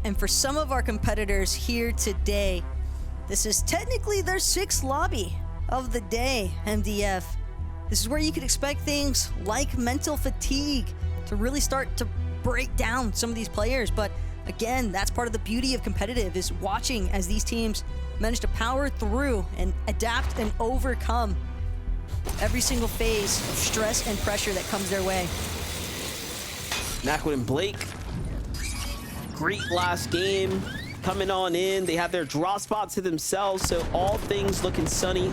And for some of our competitors here today, this is technically their 6th lobby of the day, MDF. This is where you could expect things like mental fatigue to really start to break down some of these players. But again, that's part of the beauty of competitive, is watching as these teams manage to power through and adapt and overcome every single phase of stress and pressure that comes their way. Nakwin and Blake, great last game, coming on in. They have their draw spot to themselves, so all things looking sunny.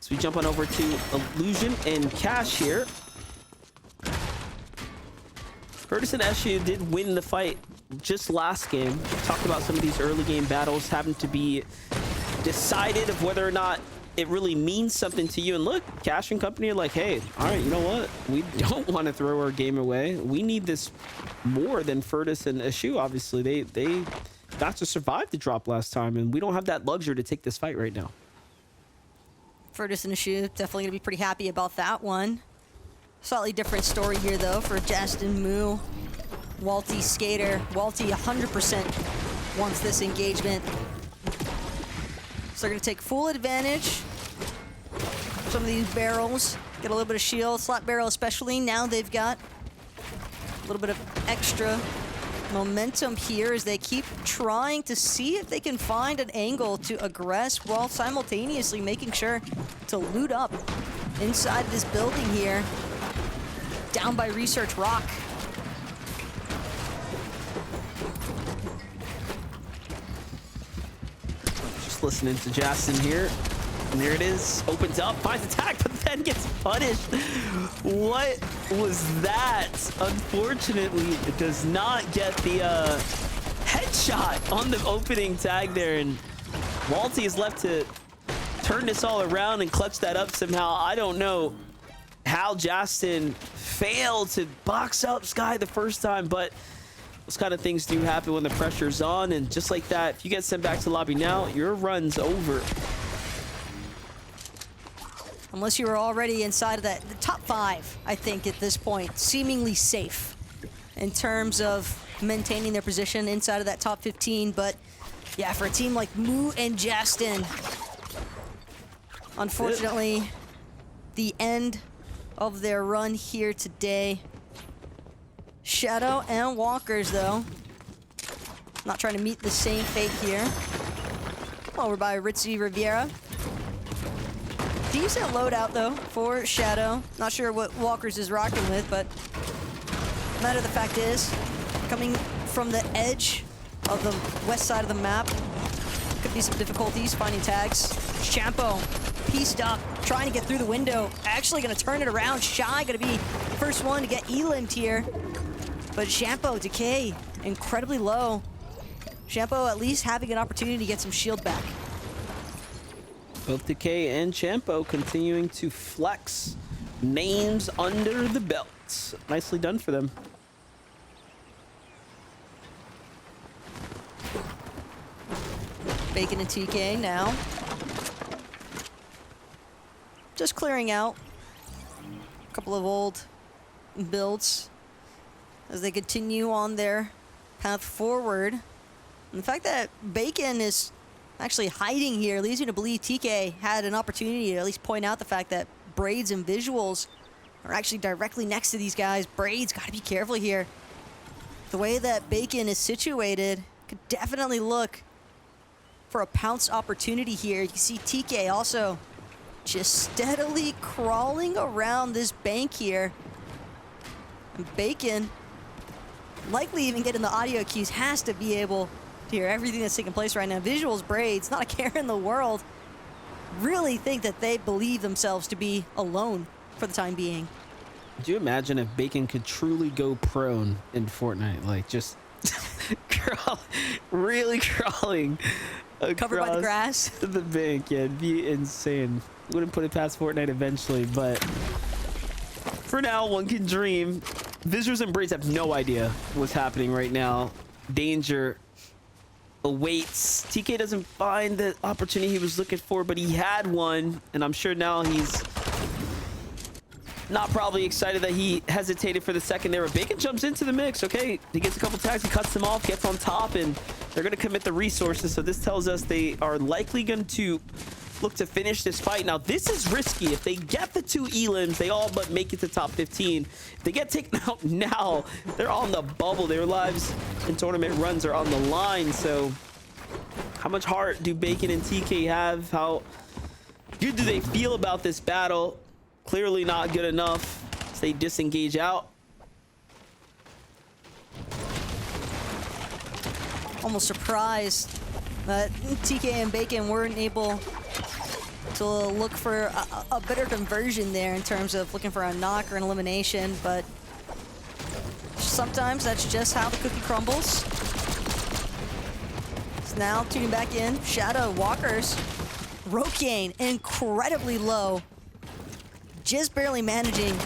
So we jump on over to Illusion and Cash here. Curtis and Eshu did win the fight just last game. We talked about some of these early game battles having to be decided of whether or not it really means something to you. And look, Cash and company are like, hey, all right, you know what? We don't want to throw our game away. We need this more than Furtus and Eshu. Obviously, they got to survive the drop last time, and we don't have that luxury to take this fight right now. Furtus and Eshu definitely going to be pretty happy about that one. Slightly different story here, though, for Justin, Moo, Walty, Skater. Walty 100% wants this engagement. So they're going to take full advantage of some of these barrels. Get a little bit of shield. Slot barrel especially. Now they've got a little bit of extra momentum here as they keep trying to see if they can find an angle to aggress while simultaneously making sure to loot up inside this building here. Down by Research Rock. Just listening to Justin here. And there it is. Opens up, finds attack, but then gets punished. What was that? Unfortunately, it does not get the headshot on the opening tag there. And Walty is left to turn this all around and clutch that up somehow. I don't know how Justin failed to box up Sky the first time, but those kind of things do happen when the pressure's on. And just like that, if you get sent back to the lobby now, your run's over. Unless you were already inside of the top 5, I think at this point, seemingly safe in terms of maintaining their position inside of that top 15. But yeah, for a team like Moo and Justin, unfortunately, the end of their run here today. Shadow and Walkers, though, not trying to meet the same fate here. Over by Ritzy Riviera. Decent loadout, though, for Shadow. Not sure what Walkers is rocking with, but matter of the fact is, coming from the edge of the west side of the map, could be some difficulties finding tags. Champo pieced up, trying to get through the window. Actually going to turn it around. Shy going to be first one to get elimed here. But Champo, Decay, incredibly low. Champo at least having an opportunity to get some shield back. Both Decay and Champo continuing to flex names under the belt. Nicely done for them. Bacon and TK now. Just clearing out a couple of old builds as they continue on their path forward. And the fact that Bacon is actually hiding here leads you to believe TK had an opportunity to at least point out the fact that Braids and Visuals are actually directly next to these guys. Braids got to be careful here. The way that Bacon is situated could definitely look for a pounce opportunity here. You can see TK also just steadily crawling around this bank here. And Bacon, likely even getting the audio cues, has to be able to hear everything that's taking place right now. Visuals, Braids, not a care in the world. Really think that they believe themselves to be alone for the time being. Could you imagine if Bacon could truly go prone in Fortnite? Like, just really crawling Covered by the grass. The bank, yeah, it'd be insane. Wouldn't put it past Fortnite eventually, but for now, one can dream. Visitors and Braids have no idea what's happening right now. Danger awaits. TK doesn't find the opportunity he was looking for, but he had one, and I'm sure now he's not probably excited that he hesitated for the second there. Brycx jumps into the mix. Okay, he gets a couple tags, he cuts them off, gets on top, and they're going to commit the resources. So this tells us they are likely going to look to finish this fight. Now, this is risky. If they get the 2 elims, they all but make it to top 15. If they get taken out now, they're on the bubble. Their lives and tournament runs are on the line. So how much heart do Bacon and TK have? How good do they feel about this battle? Clearly not good enough. So they disengage out. Almost surprised that TK and Bacon weren't able to look for a better conversion there in terms of looking for a knock or an elimination, but sometimes that's just how the cookie crumbles. It's now tuning back in. Shadow, Walkers, Rokane incredibly low. Just barely managing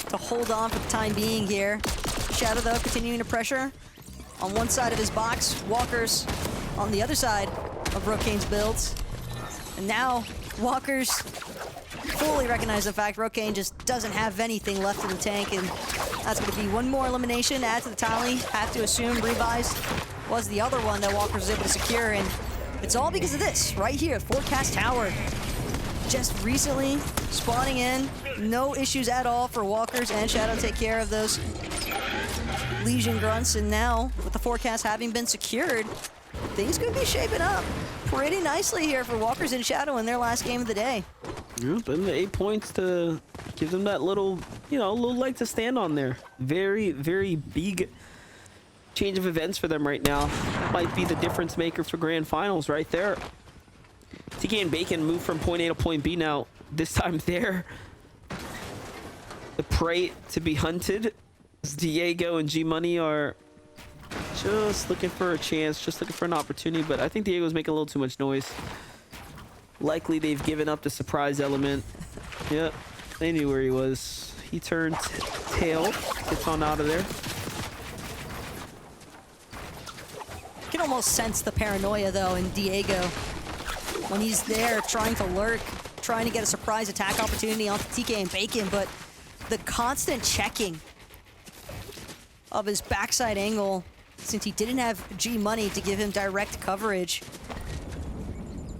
to hold on for the time being here. Shadow, though, continuing to pressure on one side of his box. Walkers on the other side of Rokane's builds. And now, Walkers fully recognize the fact Rokane just doesn't have anything left in the tank, and that's going to be one more elimination, add to the tally. Have to assume Revised was the other one that Walkers was able to secure, and it's all because of this, right here, Forecast Tower. Just recently spawning in, no issues at all for Walkers, and Shadow take care of those Legion grunts, and now, with the Forecast having been secured, things could be shaping up pretty nicely here for Walkers and Shadow in their last game of the day. Yep, and the 8 points to give them that little, you know, little leg to stand on there. Very, very big change of events for them right now. That might be the difference maker for grand finals right there. TK and Bacon move from point A to point B now. This time they're the prey to be hunted. Diego and G Money are just looking for a chance, just looking for an opportunity, but I think Diego's making a little too much noise. Likely they've given up the surprise element. Yep, they knew where he was. He turned tail, gets on out of there. You can almost sense the paranoia, though, in Diego when he's there trying to lurk, trying to get a surprise attack opportunity onto TK and Bacon, but the constant checking of his backside angle, since he didn't have G Money to give him direct coverage.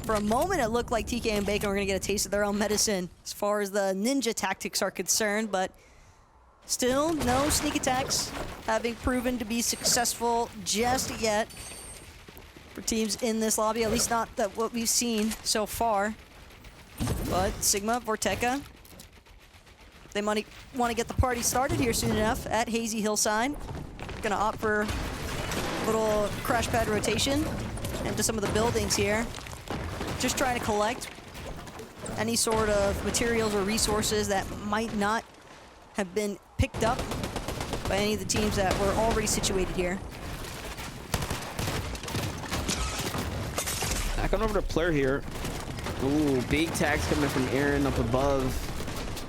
For a moment, it looked like TK and Bacon were going to get a taste of their own medicine as far as the ninja tactics are concerned, but still no sneak attacks having proven to be successful just yet for teams in this lobby, at least not that what we've seen so far. But Sigma, Vorteca, they might want to get the party started here soon enough at Hazy Hillside. Gonna opt for a little crash pad rotation into some of the buildings here. Just trying to collect any sort of materials or resources that might not have been picked up by any of the teams that were already situated here. Back on over to Plur here. Ooh, big tags coming from Aaron up above.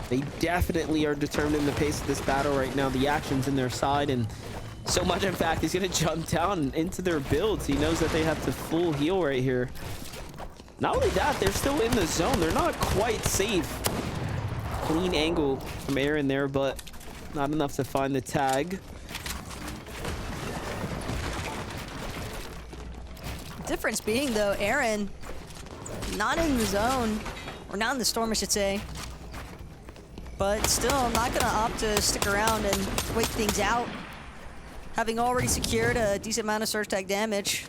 They definitely are determining the pace of this battle right now. The action's in their side, and so much, in fact, he's going to jump down into their builds. He knows that they have to full heal right here. Not only that, they're still in the zone. They're not quite safe. Clean angle from Aaron there, but not enough to find the tag. Difference being, though, Aaron not in the zone, or not in the storm, I should say. But still, not going to opt to stick around and wait things out. Having already secured a decent amount of surge tag damage.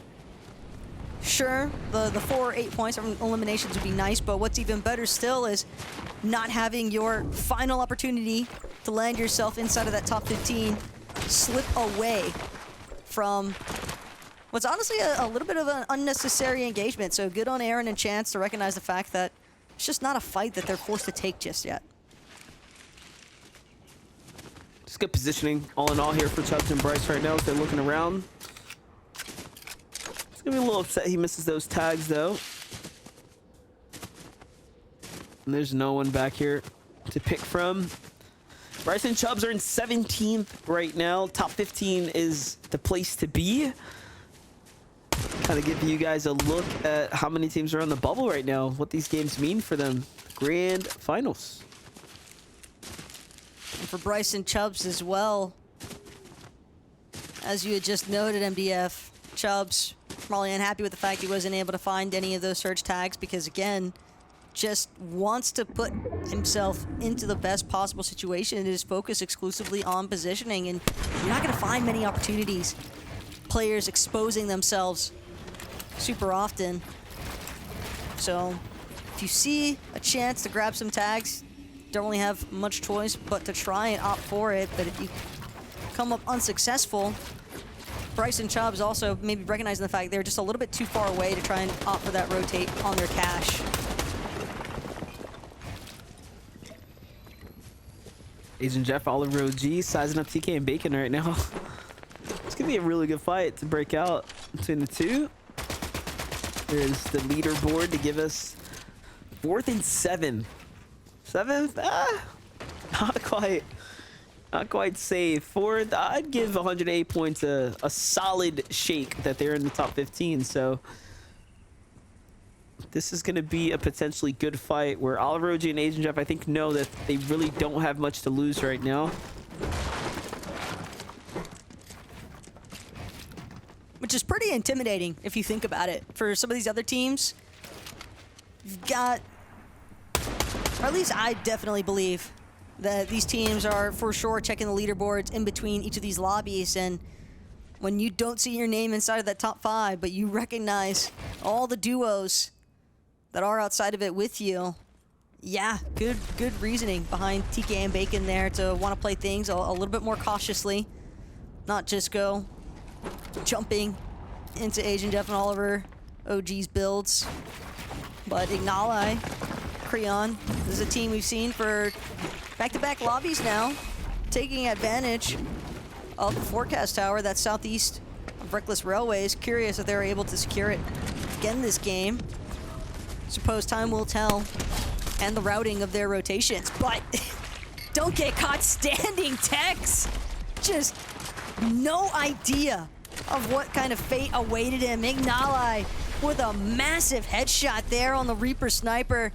Sure, the 4 or 8 points from eliminations would be nice, but what's even better still is not having your final opportunity to land yourself inside of that top 15 slip away from what's honestly a little bit of an unnecessary engagement. So good on Aaron and Chance to recognize the fact that it's just not a fight that they're forced to take just yet. Just good positioning, all in all, here for Chubs and Brycx right now as they're looking around. He's gonna be a little upset he misses those tags, though. And there's no one back here to pick from. Brycx and Chubs are in 17th right now. Top 15 is the place to be. Kind of give you guys a look at how many teams are on the bubble right now, what these games mean for them. Grand finals. for Bryce and Chubs as well. As you had just noted, MDF, Chubs probably unhappy with the fact he wasn't able to find any of those search tags because, again, just wants to put himself into the best possible situation and is focused exclusively on positioning. And you're not going to find many opportunities, players exposing themselves super often. So if you see a chance to grab some tags, don't really have much choice but to try and opt for it. But if you come up unsuccessful, Bryce and Chubs also maybe recognizing the fact they're just a little bit too far away to try and opt for that rotate on their cache. Agent Jeff, Oliver OG, sizing up TK and Bacon right now. It's gonna be a really good fight to break out between the two. There's the leaderboard to give us 4th and 7. 7th? Not quite safe. 4th, I'd give 108 points a solid shake that they're in the top 15. So this is going to be a potentially good fight where Oliver OG and Agent Jeff, I think, know that they really don't have much to lose right now. Which is pretty intimidating if you think about it. For some of these other teams, you've got, or at least I definitely believe that these teams are for sure checking the leaderboards in between each of these lobbies, and when you don't see your name inside of that top 5, but you recognize all the duos that are outside of it with you, yeah, good reasoning behind TK and Bacon there to want to play things a little bit more cautiously, not just go jumping into Agent Jeff and Oliver OG's builds. But Ignali, Creon, this is a team we've seen for back-to-back lobbies now, taking advantage of the forecast tower that's southeast of Reckless Railways. Curious if they were able to secure it again this game. Suppose time will tell, and the routing of their rotations. But don't get caught standing, Tex. Just no idea of what kind of fate awaited him. Ignali with a massive headshot there on the Reaper sniper.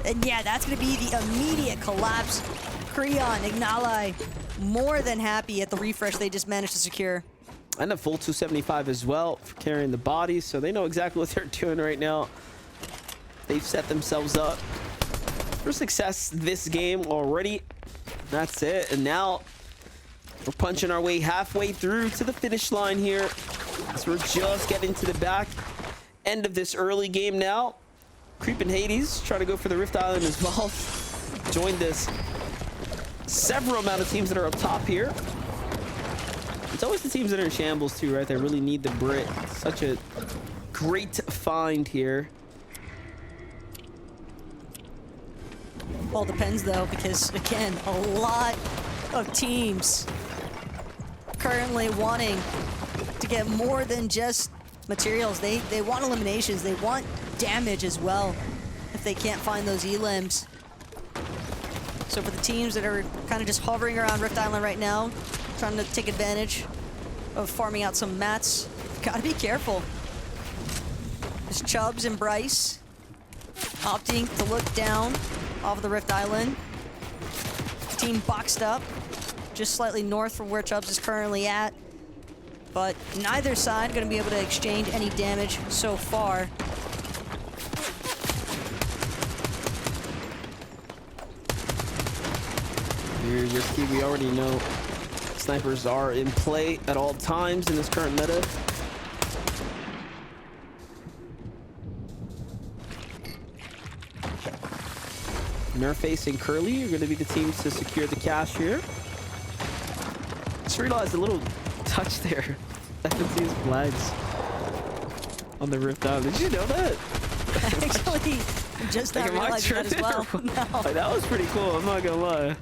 And yeah, that's going to be the immediate collapse. Creon, Ignali, more than happy at the refresh they just managed to secure. And a full 275 as well for carrying the bodies, so they know exactly what they're doing right now. They've set themselves up for success this game already. That's it, and now we're punching our way halfway through to the finish line here. So we're just getting to the back end of this early game now. Creeping Hades trying to go for the Rift Island as well. Joined this several amount of teams that are up top here. It's always the teams that are in shambles too, right? They really need the Brit. Such a great find here. All depends though, because again, a lot of teams currently wanting to get more than just materials. They want eliminations. They want damage as well if they can't find those elims. So for the teams that are kind of just hovering around Rift Island right now, trying to take advantage of farming out some mats, gotta be careful. There's Chubs and Bryce opting to look down off of the Rift Island. Team boxed up just slightly north from where Chubs is currently at, but neither side going to be able to exchange any damage so far. Very risky. We already know snipers are in play at all times in this current meta. Nerface and Curly are going to be the teams to secure the cache here. Just realized a little touch there. FNC's flags on the Rift Island. Did you know that? Actually, just not realizing that as well. No. Like, that was pretty cool, I'm not gonna lie.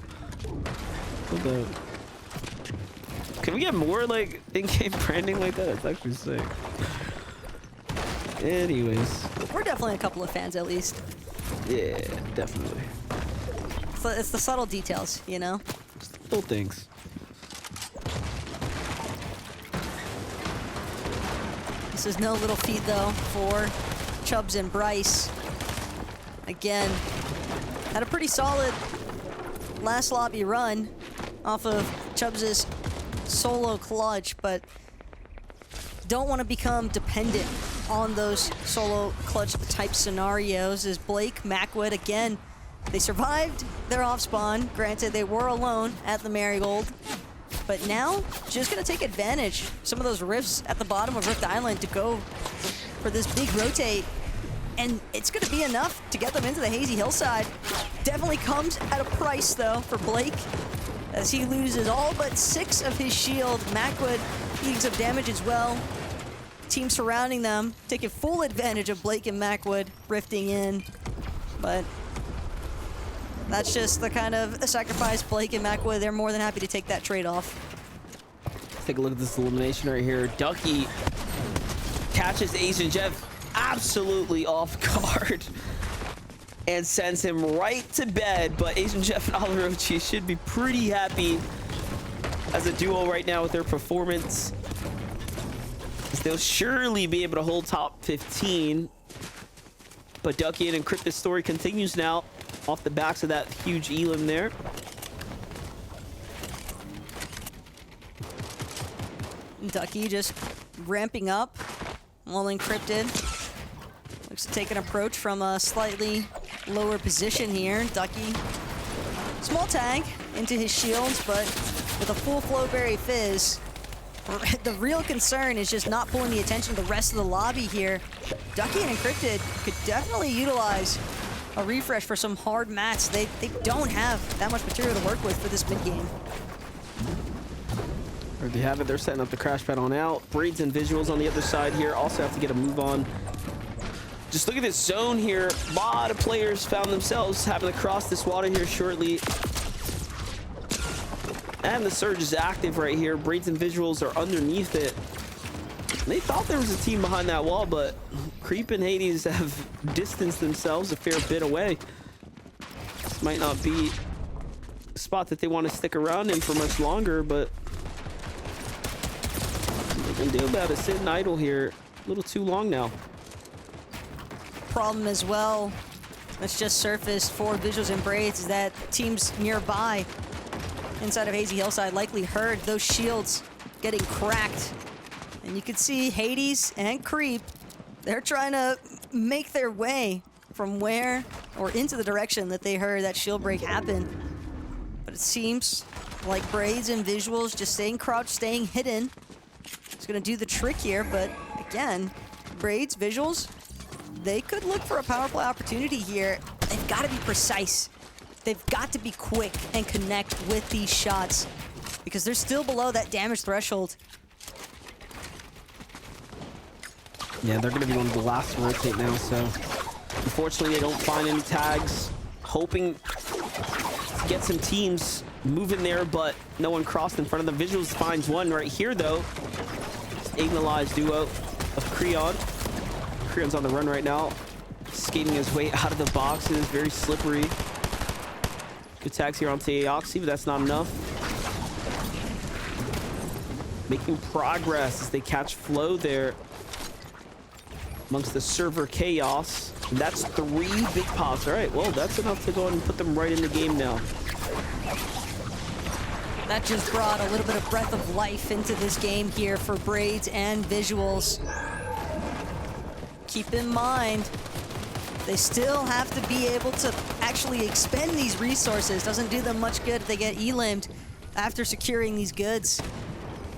Hold up. Can we get more like in-game branding like that? It's actually sick. Anyways. We're definitely a couple of fans at least. Yeah, definitely. It's the subtle details, you know? Just little things. This is no little feat though for Chubs and Bryce. Again, had a pretty solid last lobby run. off of Chubs' solo clutch, but don't want to become dependent on those solo clutch type scenarios. As Blake, Macwood, again, they survived their off spawn. Granted, they were alone at the Marigold, but now just gonna take advantage some of those rifts at the bottom of Rift Island to go for this big rotate. And it's gonna be enough to get them into the hazy hillside. Definitely comes at a price though for Blake, as he loses all but 6 of his shield. Macwood eating some damage as well. Team surrounding them, taking full advantage of Blake and Macwood rifting in. But that's just the kind of sacrifice Blake and Macwood, they're more than happy to take that trade-off. Let's take a look at this elimination right here. Ducky catches Asian Jeff absolutely off guard and sends him right to bed. But Asian Jeff and Alarochi should be pretty happy as a duo right now with their performance. They'll surely be able to hold top 15. But Ducky and Encrypted story continues now off the backs of that huge elim there. Ducky just ramping up while Encrypted looks to take an approach from a slightly lower position here. Ducky, small tag into his shields, but with a full Flowberry Fizz, the real concern is just not pulling the attention of the rest of the lobby here. Ducky and Encrypted could definitely utilize a refresh for some hard mats. They don't have that much material to work with for this mid game. There they have it. They're setting up the crash pad on out. Braids and Visuals on the other side here also have to get a move on. Just look at this zone here. A lot of players found themselves having to cross this water here shortly. And the surge is active right here. Braids and Visuals are underneath it. They thought there was a team behind that wall, but Creep and Hades have distanced themselves a fair bit away. This might not be a spot that they want to stick around in for much longer, but what they can do about it, sitting idle here a little too long now. Problem as well that's just surfaced for Visuals and Braids is that teams nearby inside of Hazy Hillside likely heard those shields getting cracked. And you can see Hades and Creep, they're trying to make their way from where or into the direction that they heard that shield break happen. But it seems like Braids and Visuals just staying crouched, staying hidden. It's gonna do the trick here, but again, Braids, Visuals, they could look for a power play opportunity here. They've got to be precise. They've got to be quick and connect with these shots because they're still below that damage threshold. Yeah, they're going to be one of the last to rotate now, so unfortunately they don't find any tags. Hoping to get some teams moving there, but no one crossed in front of them. Visuals finds one right here, though. Ignalized duo of Creon. Creon's on the run right now, skating his way out of the boxes, very slippery. Good tags here on Teoxy, but that's not enough. Making progress as they catch flow there amongst the server chaos. And that's 3 big pops. All right, well, that's enough to go ahead and put them right in the game now. That just brought a little bit of breath of life into this game here for Braids and Visuals. Keep in mind, they still have to be able to actually expend these resources. Doesn't do them much good if they get elimed after securing these goods.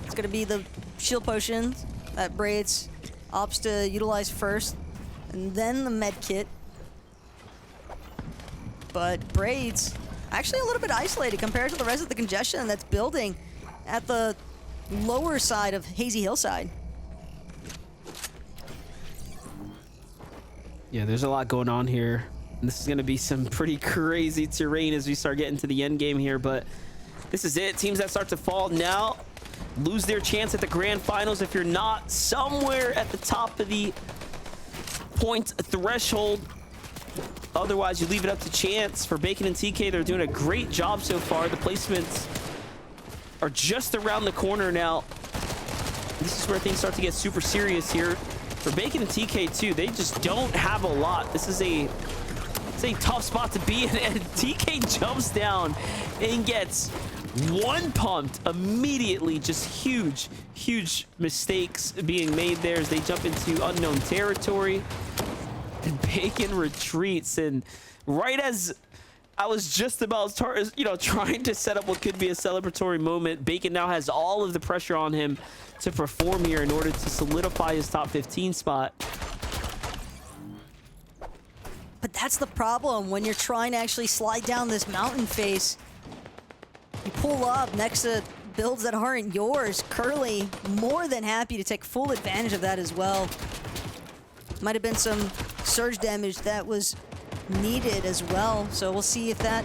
It's gonna be the shield potions that Braids opts to utilize first, and then the med kit. But Braids actually a little bit isolated compared to the rest of the congestion that's building at the lower side of Hazy Hillside. Yeah, there's a lot going on here. And this is going to be some pretty crazy terrain as we start getting to the end game here, but this is it. Teams that start to fall now lose their chance at the grand finals if you're not somewhere at the top of the point threshold. Otherwise, you leave it up to chance. For Bacon and TK, they're doing a great job so far. The placements are just around the corner now. This is where things start to get super serious here. For Bacon and TK too, they just don't have a lot. This is a tough spot to be in, and TK jumps down and gets One pumped immediately. Just huge mistakes being made there as they jump into unknown territory. And Bacon retreats, and right as I was just about trying to set up what could be a celebratory moment, Bacon now has all of the pressure on him to perform here in order to solidify his top 15 spot. But that's the problem when you're trying to actually slide down this mountain face. You pull up next to builds that aren't yours. Curly more than happy to take full advantage of that as well. Might have been some surge damage that was needed as well. So we'll see if that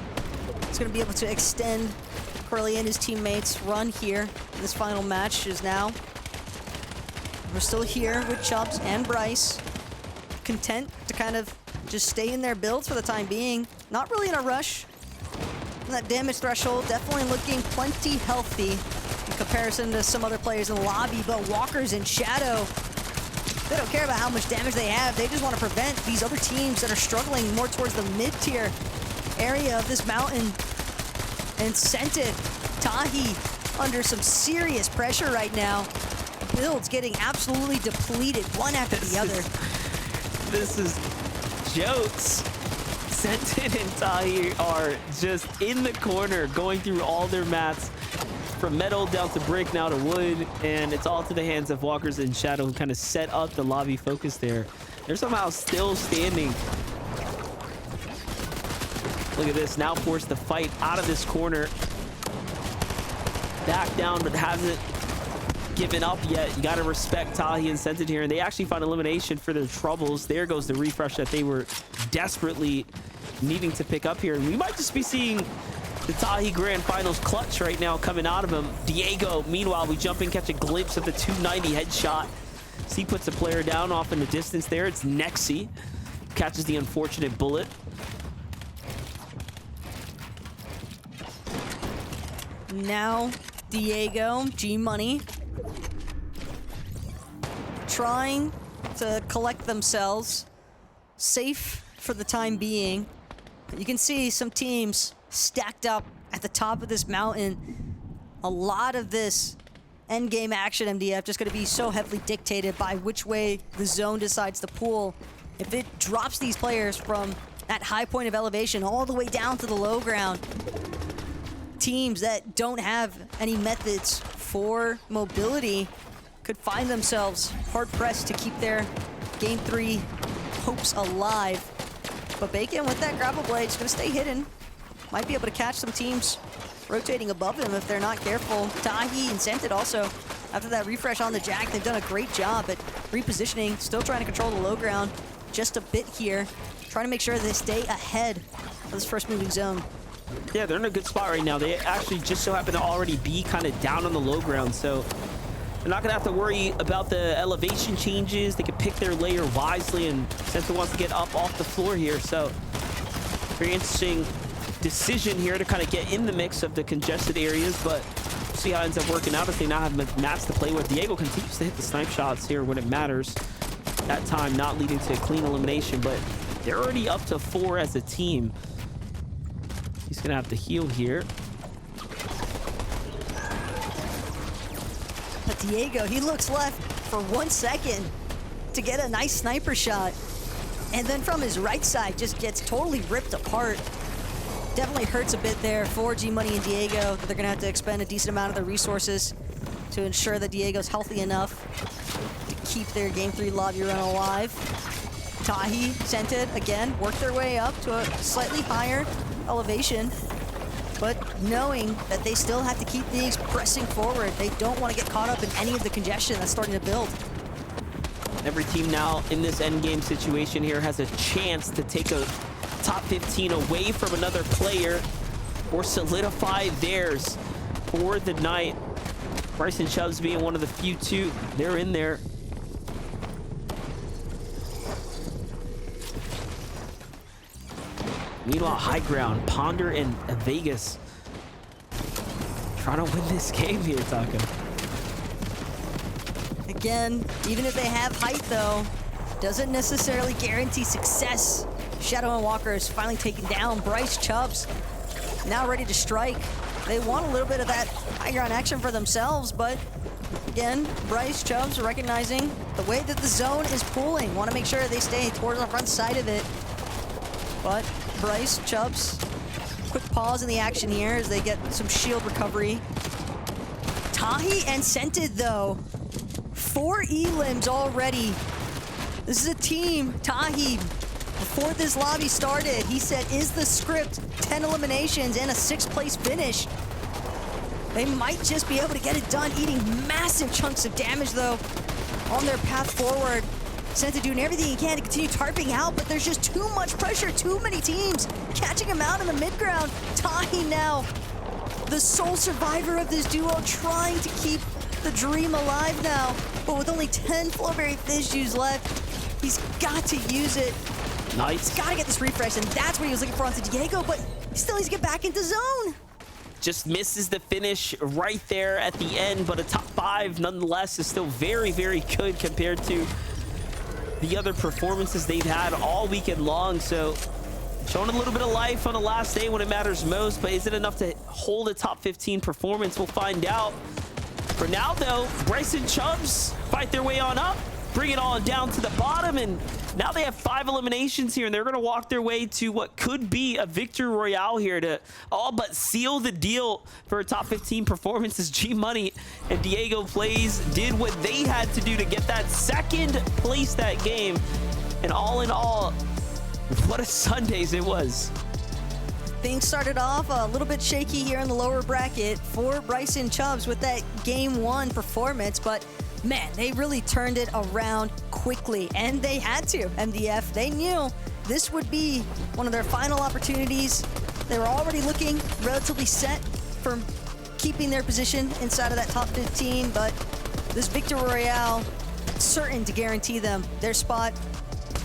is going to be able to extend Curly and his teammates' run here. This final match is now. We're still here with Chubs and Brycx. Content to kind of just stay in their builds for the time being. Not really in a rush. And that damage threshold definitely looking plenty healthy in comparison to some other players in the lobby. But Walkers and Shadow, they don't care about how much damage they have. They just want to prevent these other teams that are struggling more towards the mid-tier area of this mountain. And Scented, Tahi, under some serious pressure right now. Builds getting absolutely depleted, one after the other. This is jokes. Scented and Tahi are just in the corner, going through all their mats, from metal down to brick, now to wood, and it's all to the hands of Walkers and Shadow, who kind of set up the lobby focus there. They're somehow still standing. Look at this, now forced to fight out of this corner. Back down, but hasn't given up yet. You got to respect Tahi and Scented here, and they actually find elimination for their troubles. There goes the refresh that they were desperately needing to pick up here. And we might just be seeing the Tahi Grand Finals clutch right now coming out of him. Diego, meanwhile, we jump in, catch a glimpse of the 290 headshot. C puts a player down off in the distance there. It's Nexi, catches the unfortunate bullet. Now, Diego, G-Money, trying to collect themselves, safe for the time being. You can see some teams stacked up at the top of this mountain. A lot of this endgame action, MDF, just going to be so heavily dictated by which way the zone decides to pull. If it drops these players from that high point of elevation all the way down to the low ground, teams that don't have any methods for mobility could find themselves hard-pressed to keep their Game 3 hopes alive. But Bacon, with that grapple blade, is going to stay hidden. Might be able to catch some teams rotating above him if they're not careful. Tahi and Scented also, after that refresh on the Jack, they've done a great job at repositioning, still trying to control the low ground just a bit here, trying to make sure they stay ahead of this first moving zone. Yeah, they're in a good spot right now. They actually just so happen to already be kind of down on the low ground, so they're not gonna have to worry about the elevation changes. They can pick their layer wisely, and Scented wants to get up off the floor here, so very interesting decision here to kind of get in the mix of the congested areas, but we'll see how it ends up working out as they now have mats to play with. Diego continues to hit the snipe shots here when it matters. That time not leading to a clean elimination, but they're already up to 4 as a team. He's gonna have to heal here. But Diego, he looks left for 1 second to get a nice sniper shot. And then from his right side, just gets totally ripped apart. Definitely hurts a bit there for G-Money and Diego. They're gonna have to expend a decent amount of their resources to ensure that Diego's healthy enough to keep their Game 3 lobby run alive. Tahi, Scented, again, work their way up to a slightly higher elevation, but knowing that they still have to keep things pressing forward. They don't want to get caught up in any of the congestion that's starting to build. Every team now in this endgame situation here has a chance to take a top 15 away from another player or solidify theirs for the night. Brycx and Chubs being one of the few two. They're in there. Meanwhile, high ground, Ponder and Vegas trying to win this game here, Taco. Again, even if they have height though, doesn't necessarily guarantee success. Shadow and Walker is finally taken down. Brycx, Chubs now ready to strike. They want a little bit of that high ground action for themselves, but again, Brycx, Chubs recognizing the way that the zone is pulling. Want to make sure they stay towards the front side of it. But Brycx, Chubs, quick pause in the action here as they get some shield recovery. Tahi and Scented, though. 4 elims already. This is a team. Tahi, before this lobby started, he said, is the script 10 eliminations and a 6th place finish? They might just be able to get it done, eating massive chunks of damage, though, on their path forward. Scented doing everything he can to continue tarping out, but there's just too much pressure, too many teams catching him out in the mid-ground. Tahi now, the sole survivor of this duo, trying to keep the dream alive now. But with only 10 Flowberry Fizz Juice left, he's got to use it. Nice. He's got to get this refresh, and that's what he was looking for onto Diego, but he still needs to get back into zone. Just misses the finish right there at the end, but a top 5 nonetheless is still very, very good compared to the other performances they've had all weekend long. So showing a little bit of life on the last day when it matters most, but is it enough to hold a top 15 performance? We'll find out. For now, though, Brycx and Chubs fight their way on up, bring it all down to the bottom, and now they have 5 eliminations here, and they're going to walk their way to what could be a victory royale here to all but seal the deal for a top 15 performance as G Money and Diego Plays did what they had to do to get that 2nd place that game. And all in all, what a Sundays it was. Things started off a little bit shaky here in the lower bracket for Brycx and Chubs with that game 1 performance, but man, they really turned it around quickly, and they had to. MDF, they knew this would be one of their final opportunities. They were already looking relatively set for keeping their position inside of that top 15, but this Victory Royale certain to guarantee them their spot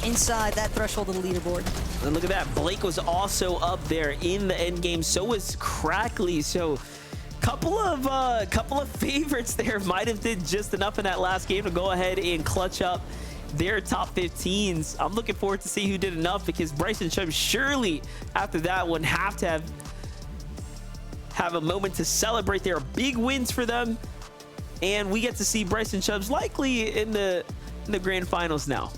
inside that threshold of the leaderboard. And look at that, Blake was also up there in the end game. So was Crackley. So couple of favorites there might have did just enough in that last game to go ahead and clutch up their top 15s. I'm looking forward to see who did enough, because Brycx and Chubs surely after that one have to have a moment to celebrate. There are big wins for them, and we get to see Brycx and Chubs likely in the grand finals now.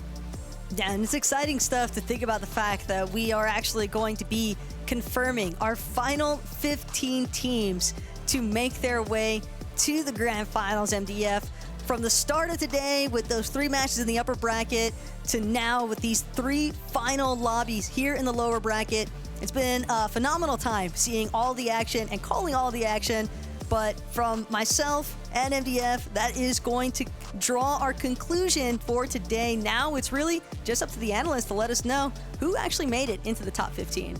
Yeah, and it's exciting stuff to think about the fact that we are actually going to be confirming our final 15 teams to make their way to the grand finals. MDF, from the start of today with those 3 matches in the upper bracket to now with these 3 final lobbies here in the lower bracket, it's been a phenomenal time seeing all the action and calling all the action. But from myself and MDF, that is going to draw our conclusion for today. Now it's really just up to the analysts to let us know who actually made it into the top 15.